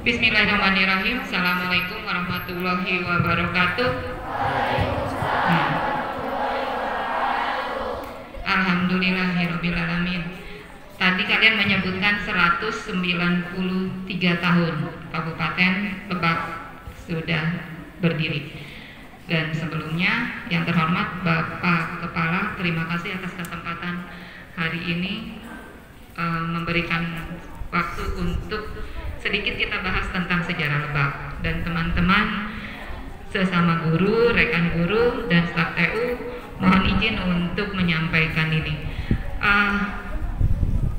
Bismillahirrahmanirrahim. Assalamualaikum warahmatullahi wabarakatuh. Alhamdulillahirrabbilalamin. Tadi kalian menyebutkan 193 tahun Kabupaten Lebak sudah berdiri. Dan sebelumnya yang terhormat Bapak Kepala, terima kasih atas kesempatan hari ini memberikan waktu untuk sedikit kita bahas tentang sejarah Lebak. Dan teman-teman sesama guru, rekan guru, dan staf TU mohon izin untuk menyampaikan ini.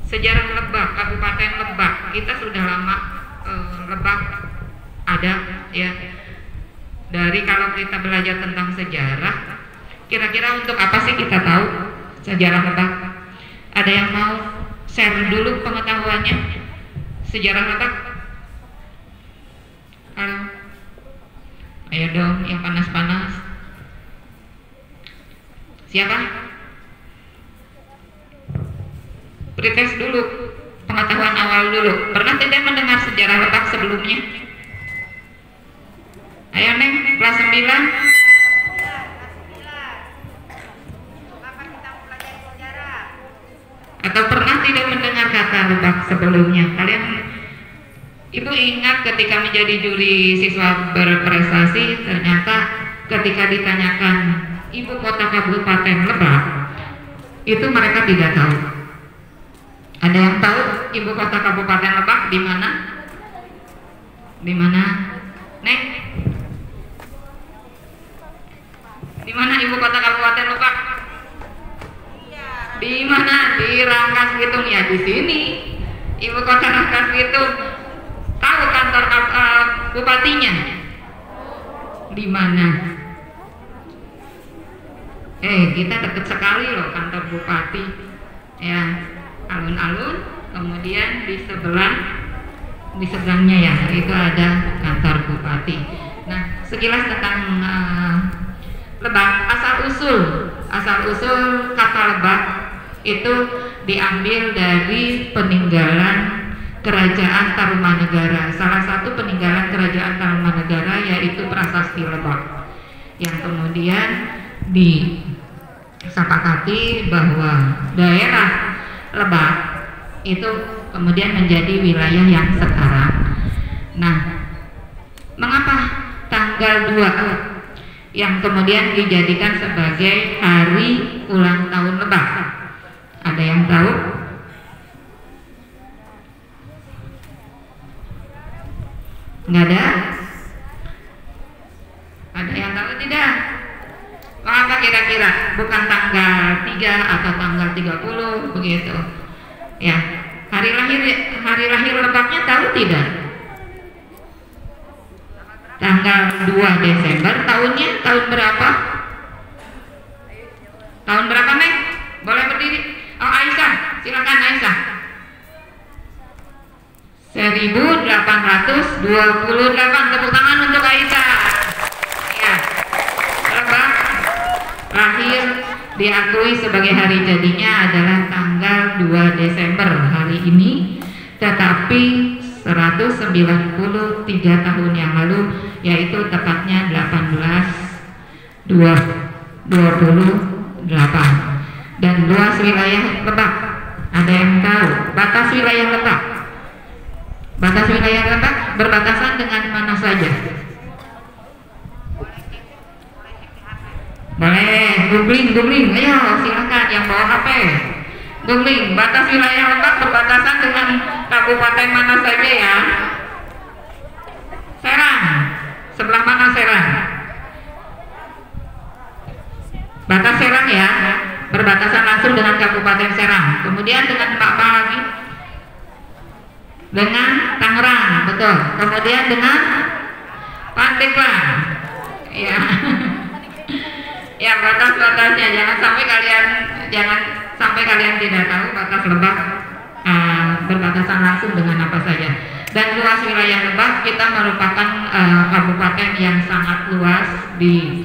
Sejarah Lebak, Kabupaten Lebak, kita sudah lama Lebak ada ya. Dari kalau kita belajar tentang sejarah, kira-kira untuk apa sih kita tahu sejarah Lebak? Ada yang mau share dulu pengetahuannya sejarah Lebak? Halo? Ayo dong, yang panas-panas. Siapa? Pretest dulu, pengetahuan awal dulu. Pernah tidak mendengar sejarah Lebak sebelumnya? Ayo Neng, kelas 9. Atau pernah tidak mendengar kata Lebak sebelumnya? Kalian, Ibu ingat ketika menjadi juri siswa berprestasi, ternyata ketika ditanyakan ibu kota Kabupaten Lebak, itu mereka tidak tahu. Ada yang tahu ibu kota Kabupaten Lebak di mana? Di mana? Neng? Di mana ibu kota Kabupaten Lebak? Di mana? Di Rangkas Bitung ya, di sini. Ibu kota Rangkas Bitung. Tahu kantor bupatinya? Di mana? Kita dekat sekali loh kantor bupati. Ya, alun-alun. Kemudian di sebelahnya ya, itu ada kantor bupati. Nah, sekilas tentang Lebak, asal usul kata Lebak itu diambil dari peninggalan Kerajaan Tarumanegara. Salah satu peninggalan Kerajaan Tarumanegara yaitu Prasasti Lebak, yang kemudian disepakati bahwa daerah Lebak itu kemudian menjadi wilayah yang sekarang. Nah, mengapa tanggal 2 yang kemudian dijadikan sebagai hari ulang tahun Lebak? Ada yang tahu? Nggak ada? Ada yang tahu tidak? Mengapa kira-kira bukan tanggal 3 atau tanggal 30 begitu? Ya, hari lahir Lebaknya tahu tidak? Tanggal 2 Desember, tahunnya tahun berapa? Tahun berapa, Neng? Boleh berdiri? Oh, Aisyah, silakan Aisyah. 1828. Tepuk tangan untuk Aisyah. Ya, Lebak lahir diakui sebagai hari jadinya adalah tanggal 2 Desember hari ini, tetapi 193 tahun yang lalu, yaitu tepatnya 1828. Dan luas wilayah Lebak, ada yang tahu batas wilayah Lebak? Batas wilayah Lebak berbatasan dengan mana saja? Boleh, googling, ayo silakan yang bawa HP. Googling, batas wilayah Lebak berbatasan dengan kabupaten mana saja ya? Serang, sebelah mana Serang? Batas Serang ya, berbatasan langsung dengan Kabupaten Serang. Kemudian dengan apa lagi? Dengan Tangerang, betul. Kemudian dengan Pandeglang. Ya. Ya, batas-batasnya jangan sampai kalian tidak tahu batas Lebak berbatasan langsung dengan apa saja. Dan luas wilayah Lebak, kita merupakan kabupaten yang sangat luas di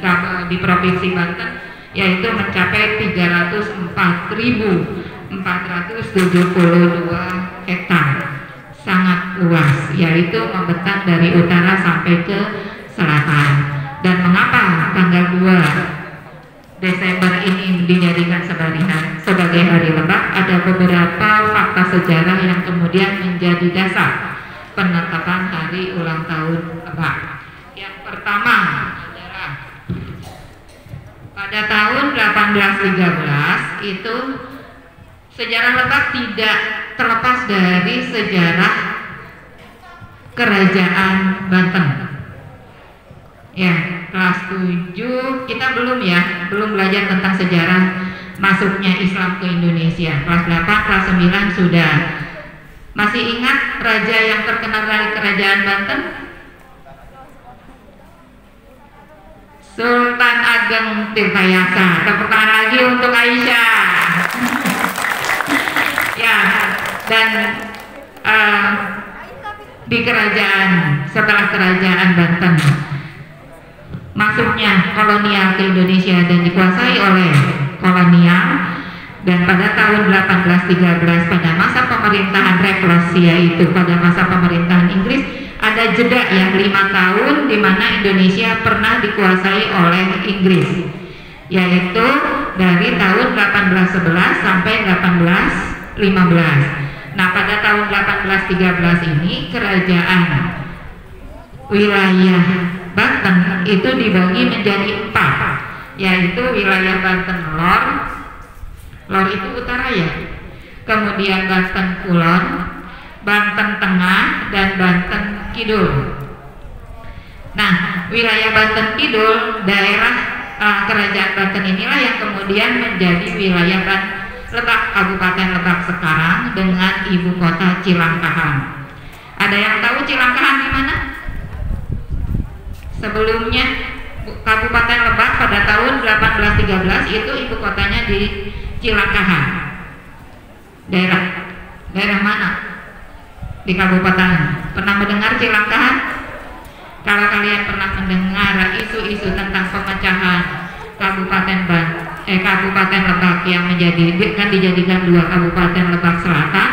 Provinsi Banten, yaitu mencapai 304.472 hektar. sangat luas, yaitu membentang dari utara sampai ke selatan. Dan mengapa tanggal 2 Desember ini dijadikan sebagai hari Lebak? Ada beberapa fakta sejarah yang kemudian menjadi dasar penetapan hari ulang tahun Lebak. Yang pertama adalah pada tahun 1813 itu sejarah Lebak tidak terlepas dari sejarah Kerajaan Banten. Ya, kelas 7 kita belum belajar tentang sejarah masuknya Islam ke Indonesia. Kelas 8, kelas 9 sudah. Masih ingat raja yang terkenal dari Kerajaan Banten? Sultan Ageng Tirtayasa. Tepuk tangan lagi untuk Aisyah. Ya, dan di kerajaan, setelah Kerajaan Banten masuknya kolonial ke Indonesia dan dikuasai oleh kolonial, dan pada tahun 1813 pada masa pemerintahan revolusi, yaitu pada masa pemerintahan Inggris, ada jeda yang 5 tahun di mana Indonesia pernah dikuasai oleh Inggris, yaitu dari tahun 1811 sampai 1815. Nah, pada tahun 1813 ini kerajaan wilayah Banten itu dibagi menjadi 4, yaitu wilayah Banten Lor itu utara ya, kemudian Banten Kulon, Banten Tengah, dan Banten Kidul. Nah, wilayah Banten Kidul, daerah kerajaan Banten inilah yang kemudian menjadi wilayah Lebak, Kabupaten Lebak sekarang dengan ibu kota Cilangkahan. Ada yang tahu Cilangkahan di mana? Sebelumnya Kabupaten Lebak pada tahun 1813 itu ibu kotanya di Cilangkahan. Daerah mana? Di kabupaten. Pernah mendengar Cilangkahan? Kalau kalian pernah mendengar isu-isu tentang pemecahan Kabupaten Lebak yang dijadikan 2 Kabupaten Lebak Selatan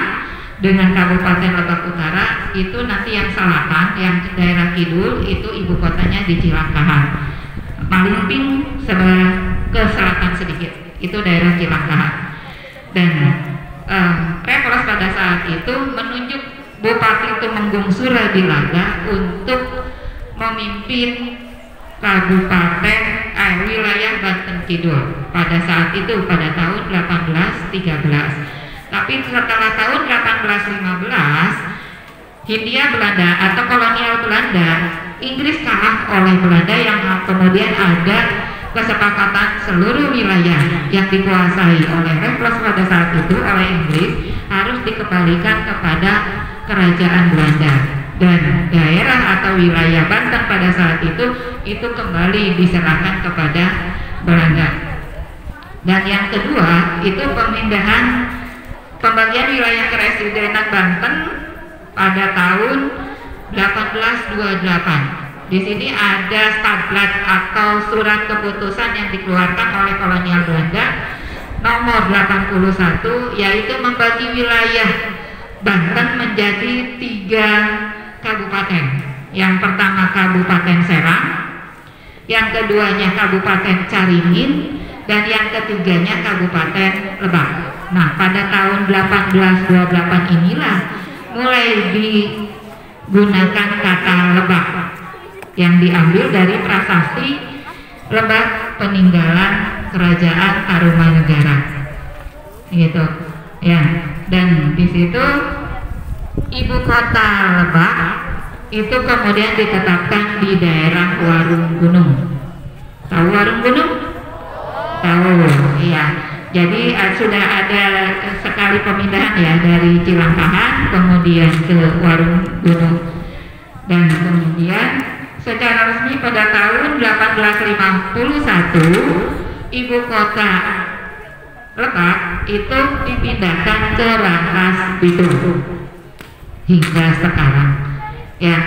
dengan Kabupaten Lebak Utara, itu nanti yang selatan, yang daerah Kidul itu ibu kotanya di Cilangkahan. Malingping sebelah ke selatan sedikit, itu daerah Cilangkahan. Dan Repolos pada saat itu menunjuk Bupati Tumenggung Suradilaga untuk memimpin wilayah Banten Kidul pada saat itu, pada tahun 1813. Tapi setelah tahun 1815 Hindia Belanda atau kolonial Belanda, Inggris kalah oleh Belanda, yang kemudian ada kesepakatan seluruh wilayah yang dikuasai oleh Repolos pada saat itu oleh Inggris harus dikembalikan kepada Kerajaan Belanda, dan daerah atau wilayah Banten pada saat itu kembali diserahkan kepada Belanda. Dan yang kedua itu pembagian wilayah Kepresidenan Banten pada tahun 1828. Di sini ada stadplat atau surat keputusan yang dikeluarkan oleh kolonial Belanda nomor 81, yaitu membagi wilayah Banten menjadi 3 kabupaten. Yang pertama Kabupaten Serang, yang keduanya Kabupaten Caringin, dan yang ketiganya Kabupaten Lebak. Nah, pada tahun 1828 inilah mulai digunakan kata Lebak yang diambil dari prasasti Lebak peninggalan Kerajaan Tarumanegara, gitu ya. Dan di situ ibu kota Lebak itu kemudian ditetapkan di daerah Warung Gunung. Tahu Warung Gunung? Tahu, iya. Jadi sudah ada sekali pemindahan ya dari Cilangkahan kemudian ke Warung Gunung, dan kemudian secara resmi pada tahun 1851 ibu kota Lebak itu dipindahkan ke Rangkas Bitung hingga sekarang ya.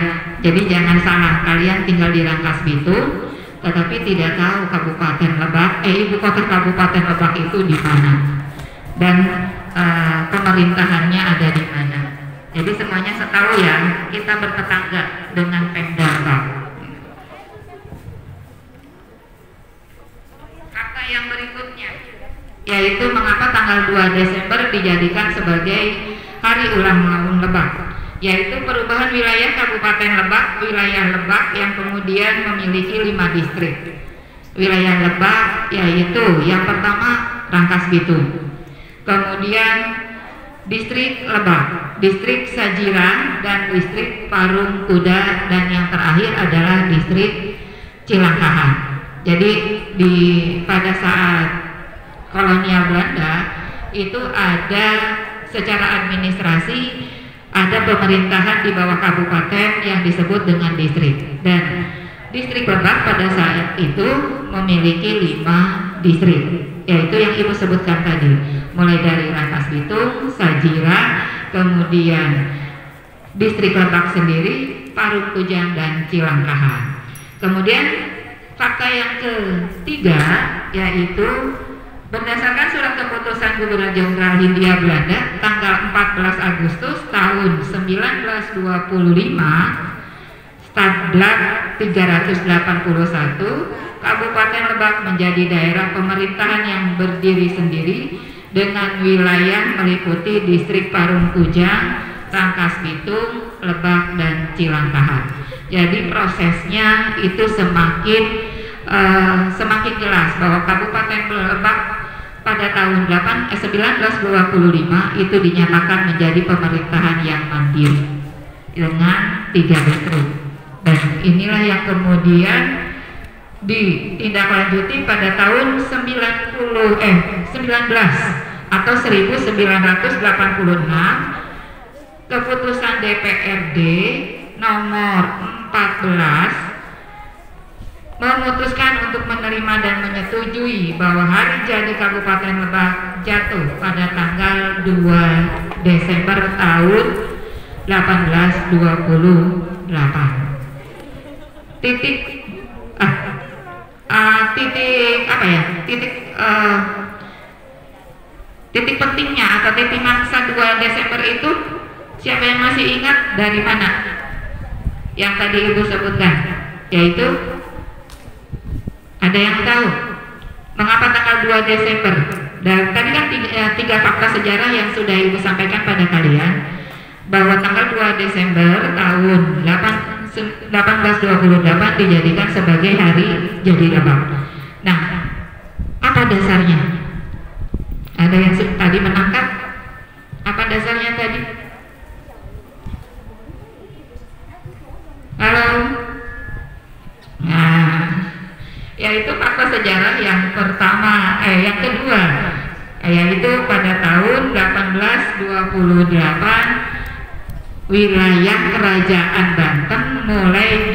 Jadi jangan salah, kalian tinggal di Rangkas Bitung tetapi tidak tahu Kabupaten Lebak, ibu kota Kabupaten Lebak itu di mana dan pemerintahannya ada di mana. Jadi semuanya setahu ya, kita bertetangga dengan Pemda Lebak. Fakta yang berikutnya, yaitu mengapa tanggal 2 Desember dijadikan sebagai Hari Ulang Tahun Lebak, yaitu perubahan wilayah Kabupaten Lebak, wilayah Lebak yang kemudian memiliki 5 distrik. Wilayah Lebak yaitu yang pertama Rangkas Bitung, kemudian distrik Lebak, distrik Sajiran, dan distrik Parung Kuda, dan yang terakhir adalah distrik Cilangkahan. Jadi pada saat kolonial Belanda itu ada secara administrasi ada pemerintahan di bawah kabupaten yang disebut dengan distrik, dan distrik Lebak pada saat itu memiliki 5 distrik, yaitu yang Ibu sebutkan tadi, mulai dari Rangkas Bitung, Sajiran, kemudian distrik Lebak sendiri, Parung Kujang, dan Cilangkahan. Kemudian fakta yang ketiga, yaitu berdasarkan surat keputusan Gubernur Jenderal Hindia Belanda tanggal 14 Agustus tahun 1925, Stadblad 381, Kabupaten Lebak menjadi daerah pemerintahan yang berdiri sendiri dengan wilayah meliputi distrik Parung Kujang, Rangkas Bitung, Lebak, dan Cilangkahan. Jadi prosesnya itu semakin jelas bahwa Kabupaten Lebak pada tahun 1925 itu dinyatakan menjadi pemerintahan yang mandiri dengan 3 distrik, dan inilah yang kemudian ditindaklanjuti pada tahun 19 atau 1986, keputusan DPRD nomor 14 memutuskan untuk menerima dan menyetujui bahwa hari jadi Kabupaten Lebak jatuh pada tanggal 2 Desember tahun 1828. Titik pentingnya atau titik mangsa 2 Desember itu siapa yang masih ingat dari mana? Yang tadi Ibu sebutkan, yaitu ada yang tahu mengapa tanggal 2 Desember? Dan tadi kan 3 fakta sejarah yang sudah Ibu sampaikan pada kalian, bahwa tanggal 2 Desember tahun 1828 dijadikan sebagai hari jadi Lebak. Nah, apa dasarnya? Ada yang tadi menangkap? Apa dasarnya tadi? Halo? Nah, yaitu fakta sejarah yang kedua, yaitu pada tahun 1828 wilayah Kerajaan Banten mulai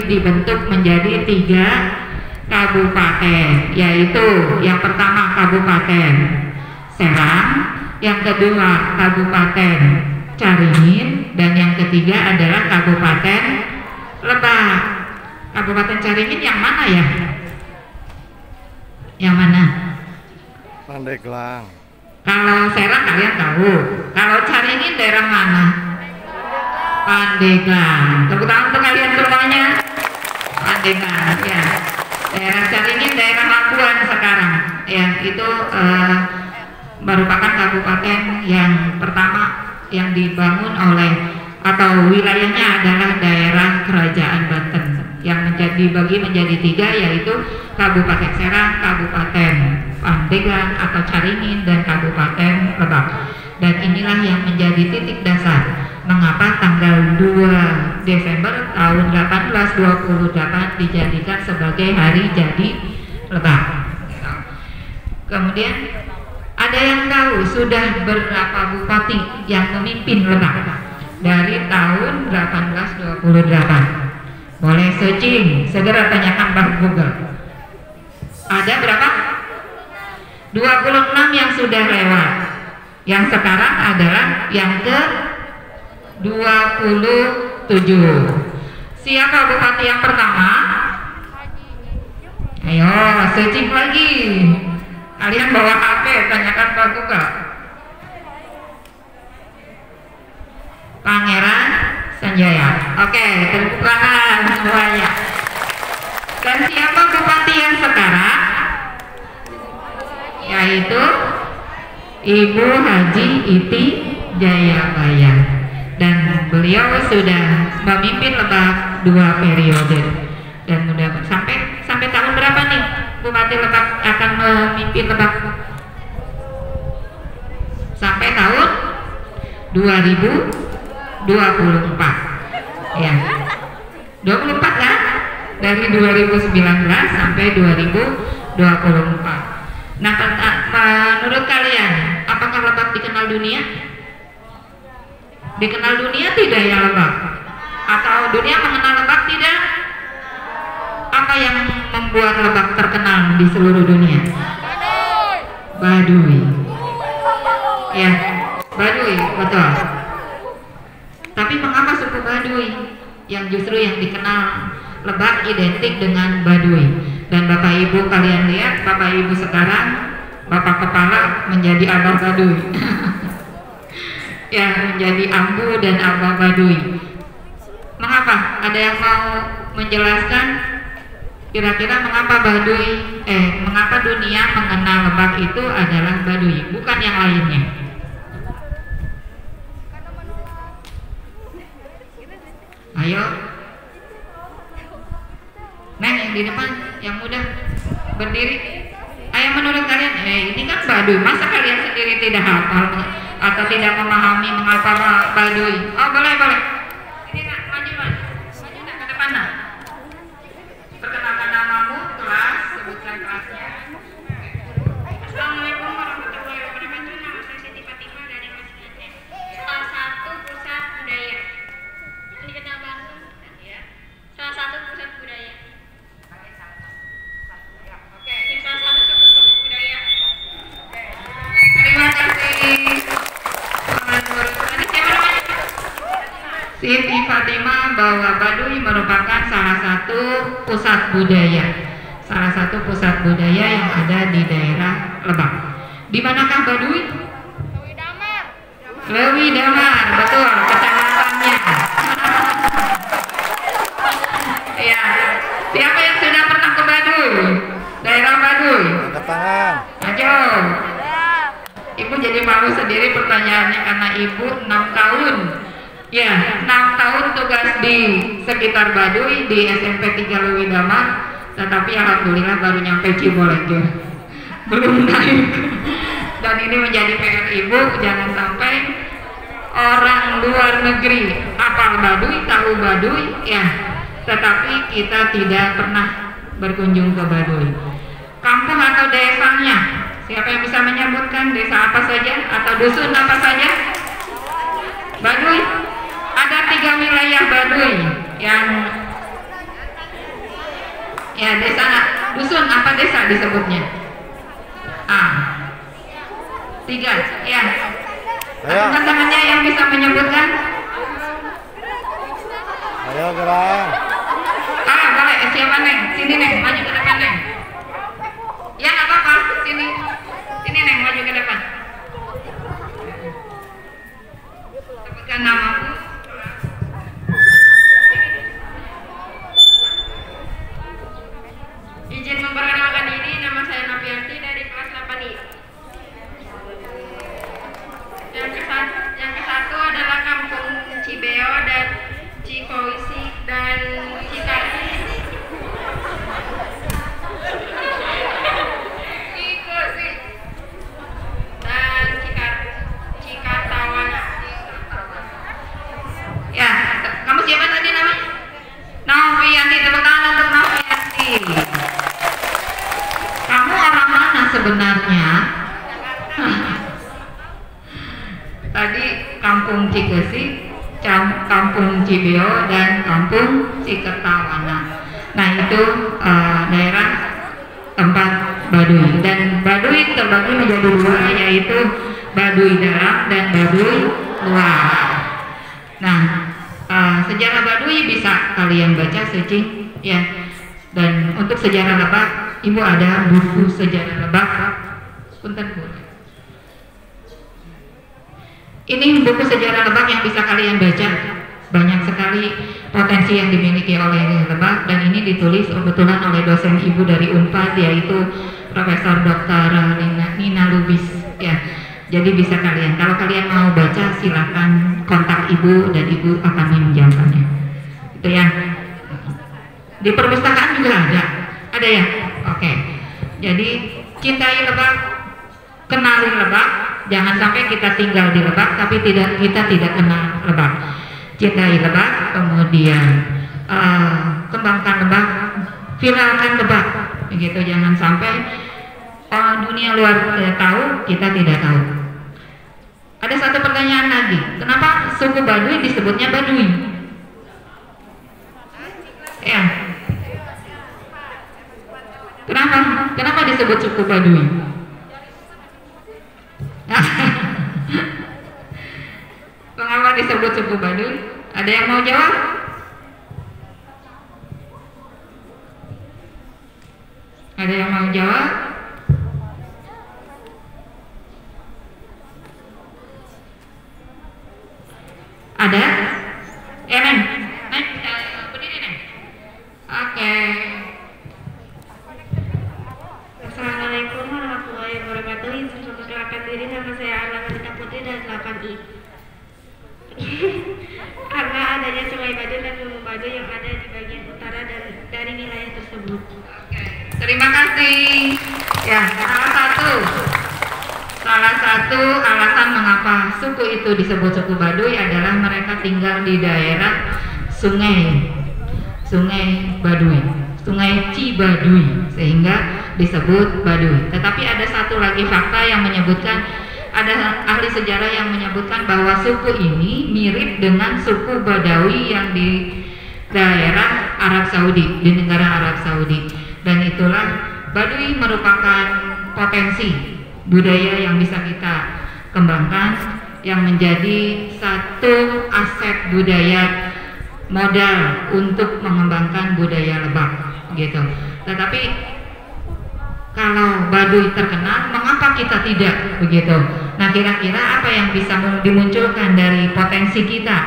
dibentuk menjadi 3 kabupaten, yaitu yang pertama Kabupaten Serang, yang kedua Kabupaten Caringin, dan yang ketiga adalah Kabupaten Lebak. Kabupaten Caringin yang mana ya? Yang mana? Pandeglang. Kalau Serang kalian tahu. Kalau Caringin daerah mana? Pandeglang. Tepuk tangan untuk kalian semuanya. Pandeglang, ya. Daerah Caringin daerah Labuan sekarang. Ya, itu merupakan kabupaten yang pertama yang dibangun atau wilayahnya adalah daerah Kerajaan Banten, yang dibagi menjadi 3, yaitu Kabupaten Serang, Kabupaten Pandeglang atau Caringin, dan Kabupaten Lebak. Dan inilah yang menjadi titik dasar mengapa tanggal 2 Desember tahun 1828 dijadikan sebagai hari jadi Lebak. Kemudian ada yang tahu sudah berapa bupati yang memimpin Lebak dari tahun 1828? Boleh searching, segera tanyakan Mbak Google. Ada berapa? 26 yang sudah lewat. Yang sekarang adalah yang ke-27. Siapa bupati yang pertama? Ayo searching lagi. Kalian bawa HP, tanyakan Pak Google. Pangeran Sanjaya. Oke, tepuk tangan semuanya. Dan siapa bupati yang sekarang? Yaitu Ibu Haji Iti Jayabaya. Dan beliau sudah memimpin Lebak 2 periode. Dan mudah sampai tahun berapa nih Bupati Lebak akan memimpin Lebak? Sampai tahun 2024. Ya. 24 kan? Dari 2019 sampai 2024. Nah, menurut kalian, apakah Lebak dikenal dunia? Dikenal dunia tidak ya Lebak? Atau dunia mengenal Lebak tidak? Apa yang membuat Lebak terkenal di seluruh dunia? Baduy. Ya, Baduy, betul. Tapi mengapa suku Baduy yang justru yang dikenal Lebak identik dengan Baduy? Dan Bapak Ibu kalian lihat, Bapak Ibu sekarang Bapak Kepala menjadi Abah Baduy. Ya, menjadi Ambu dan Abah Baduy. Mengapa? Ada yang mau menjelaskan kira-kira mengapa mengapa dunia mengenal Lebak itu adalah Baduy, bukan yang lainnya? Ayo, Neng yang di depan, yang muda, berdiri. Ayo, menurut kalian, ini kan Baduy, masa kalian sendiri tidak hafal atau tidak memahami mengapa Baduy? Oh, boleh. Ini nak, maju nak ke depan nak. Perkenalkan namamu, kelas, sebutkan kelasnya. Assalamualaikum warahmatullahi wabarakatuh. Nama saya Siti Fatimah dari Masjid Aceh. Salah satu pusat budaya. Dikenal Bandung, ya. Salah satu pusat budaya. Oke. Salah satu pusat budaya. Terima kasih. Siti Fatimah bahwa Baduy merupakan salah satu pusat budaya. Salah satu pusat budaya yang ada di daerah Lebak. Di manakah Baduy? Lewi Damar, betul, kecamatannya. Ya, siapa yang sudah pernah ke Baduy? Daerah Baduy? Angkat tangan. Ayo. Ibu jadi malu sendiri pertanyaannya karena ibu 6 tahun. Ya, 6 tahun tugas di sekitar Baduy di SMP 3 Lewi Damar, tetapi alhamdulillah baru nyampe Cibolengke. Belum naik. Dan ini menjadi PR ibu, jangan sampai orang luar negeri hafal Baduy, tahu Baduy, ya, tetapi kita tidak pernah berkunjung ke Baduy. Kampung atau desanya, siapa yang bisa menyebutkan desa apa saja atau dusun apa saja? Baduy. Ada 3 wilayah Baduy yang ya desa, dusun apa desa disebutnya? 3 ya. Teman-temannya yang bisa menyebutkan? Ayo gerak. Boleh, siapa Neng? Sini Neng, maju ke depan Neng. Ya nggak apa-apa, sini Neng, maju ke depan. Sebutkan namamu. Izin memperkenalkan diri, nama saya Novianti dari kelas 8I. Yang ke-1 adalah Kampung Cibeo dan Cikoisi dan Cikatawana. Ya, kamu siapa tadi namanya? Novianti, tepuk tangan untuk Novianti. Kamu orang mana sebenarnya? Tadi Kampung Cikesi, Kampung Cibeo dan Kampung Cikatawana. Nah itu daerah tempat Baduy, dan Baduy terbagi menjadi 2, yaitu Baduy dalam dan Baduy luar. Nah sejarah Baduy bisa kalian baca searching ya. Dan untuk sejarah Lebak, Ibu ada buku sejarah Lebak. Punten Bu. Ini buku sejarah Lebak yang bisa kalian baca. Banyak sekali potensi yang dimiliki oleh Lebak, dan ini ditulis kebetulan oleh dosen ibu dari Unpad, yaitu Profesor Dr. Nina Lubis ya. Jadi bisa kalian, kalau kalian mau baca silakan kontak ibu dan ibu akan meminjamkannya. Itu ya. Di perpustakaan juga ada ya. Oke. Jadi cintai Lebak, kenali Lebak, jangan sampai kita tinggal di Lebak tapi kita tidak kenal Lebak. Cintai Lebak, kemudian kembangkan Lebak, viralkan Lebak, begitu. Jangan sampai dunia luar tahu, kita tidak tahu. Ada satu pertanyaan lagi, kenapa suku Baduy disebutnya Baduy? Ya, kenapa disebut suku Baduy? Mengapa disebut suku Baduy? Ada yang mau jawab? Ada yang mau jawab? Ada? Neng, berdiri Neng. Oke. Assalamualaikum warahmatullahi wabarakatuh. Izin memperkenalkan diri, nama saya Anna Melita Putri dan 8I. Karena adanya Sungai Baduy dan Gunung Baduy yang ada di bagian utara dari wilayah tersebut. Oke. Terima kasih. Ya, salah satu alasan mengapa suku itu disebut suku Baduy adalah mereka tinggal di daerah Sungai Baduy, Sungai Cibaduy, sehingga disebut Baduy. Tetapi ada satu lagi fakta yang menyebutkan, ada ahli sejarah yang menyebutkan bahwa suku ini mirip dengan suku Badawi yang di daerah Arab Saudi, di negara Arab Saudi. Dan itulah Baduy merupakan potensi budaya yang bisa kita kembangkan, yang menjadi satu aset budaya modal untuk mengembangkan budaya Lebak gitu. Tetapi kalau Baduy terkenal, mengapa kita tidak begitu? Nah, kira-kira apa yang bisa dimunculkan dari potensi kita?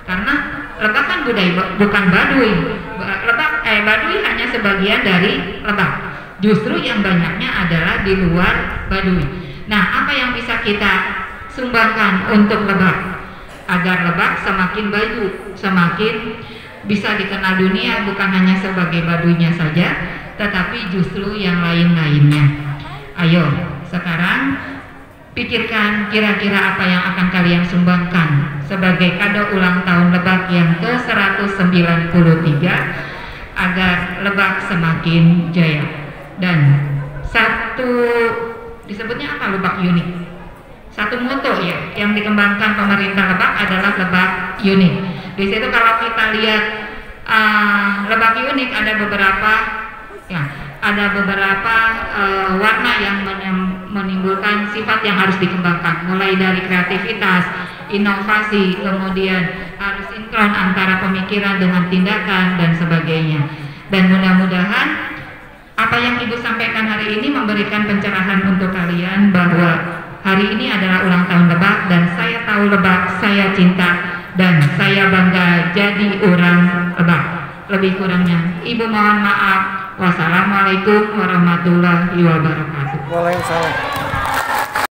Karena Lebak kan budaya, bukan Baduy. Baduy hanya sebagian dari Lebak. Justru yang banyaknya adalah di luar Baduy. Nah, apa yang bisa kita sumbangkan untuk Lebak agar Lebak semakin maju, semakin bisa dikenal dunia, bukan hanya sebagai Baduynya saja, tetapi justru yang lain-lainnya. Ayo, sekarang pikirkan kira-kira apa yang akan kalian sumbangkan sebagai kado ulang tahun Lebak yang ke-193 agar Lebak semakin jaya. Dan satu disebutnya apa, Lebak unik. Satu moto ya yang dikembangkan pemerintah Lebak adalah Lebak unik. Di situ kalau kita lihat Lebak unik ada beberapa warna yang menimbulkan sifat yang harus dikembangkan, mulai dari kreativitas, inovasi, kemudian harus sinkron antara pemikiran dengan tindakan dan sebagainya. Dan mudah-mudahan apa yang Ibu sampaikan hari ini memberikan pencerahan untuk kalian bahwa hari ini adalah ulang tahun Lebak, dan saya tahu Lebak, saya cinta, dan saya bangga jadi orang Lebak. Lebih kurangnya Ibu mohon maaf. Wassalamualaikum warahmatullahi wabarakatuh. Waalaikumsalam.